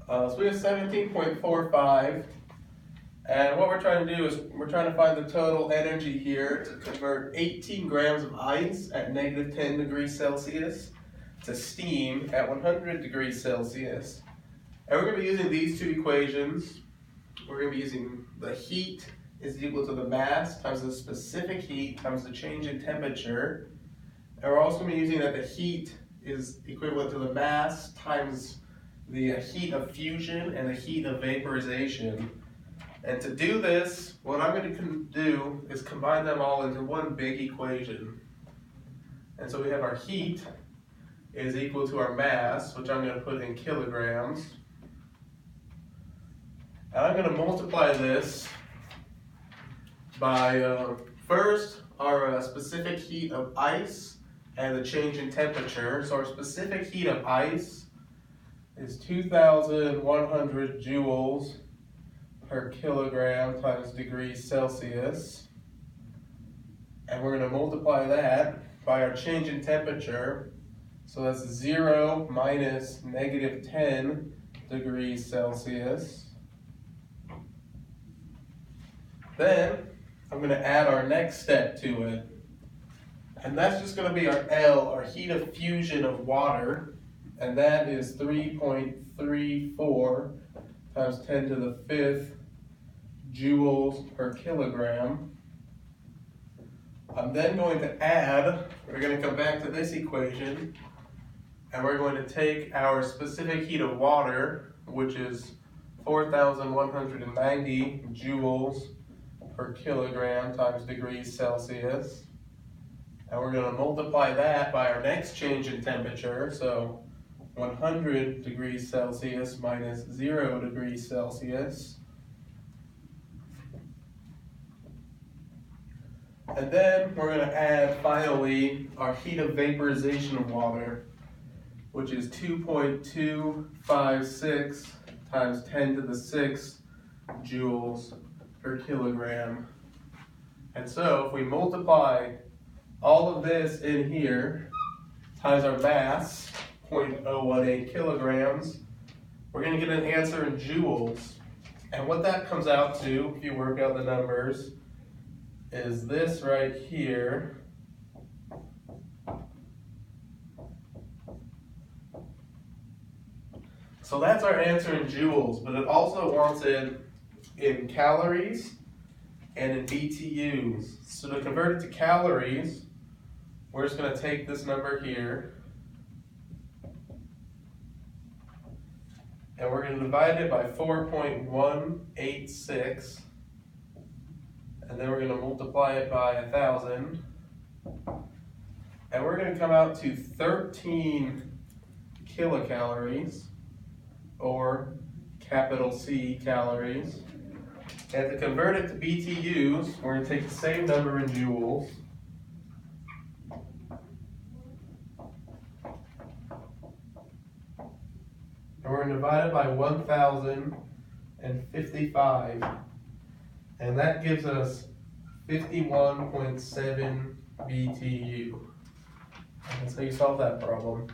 So we have 17.45, and what we're trying to do is we're trying to find the total energy here to convert 18 grams of ice at negative 10 degrees Celsius to steam at 100 degrees Celsius. And we're going to be using these two equations. We're going to be using the heat is equal to the mass times the specific heat times the change in temperature. And we're also going to be using that the heat is equivalent to the mass times the heat of fusion and the heat of vaporization. And to do this, what I'm going to do is combine them all into one big equation. And so we have our heat is equal to our mass, which I'm going to put in kilograms. And I'm going to multiply this by first our specific heat of ice and the change in temperature. So our specific heat of ice is 2,100 joules per kilogram times degrees Celsius. And we're going to multiply that by our change in temperature. So that's 0 minus negative 10 degrees Celsius. Then I'm going to add our next step to it. And that's just going to be our L, our heat of fusion of water. And that is 3.34 times 10 to the 5th joules per kilogram. I'm then going to add, we're going to come back to this equation, and we're going to take our specific heat of water, which is 4,190 joules per kilogram times degrees Celsius. And we're going to multiply that by our next change in temperature, so 100 degrees Celsius minus 0 degrees Celsius. And then we're going to add finally our heat of vaporization of water, which is 2.256 times 10 to the 6th joules per kilogram. And so if we multiply all of this in here times our mass, 0.018 kilograms, we're going to get an answer in joules. And what that comes out to, if you work out the numbers, is this right here. So that's our answer in joules, but it also wants it in calories and in BTUs. So to convert it to calories, we're just going to take this number here and we're going to divide it by 4.186, and then we're going to multiply it by 1,000, and we're going to come out to 13 kilocalories, or capital C calories. And to convert it to BTUs, we're going to take the same number in joules, and we're going to divide it by 1,055, and that gives us 51.7 BTU. And so you solve that problem.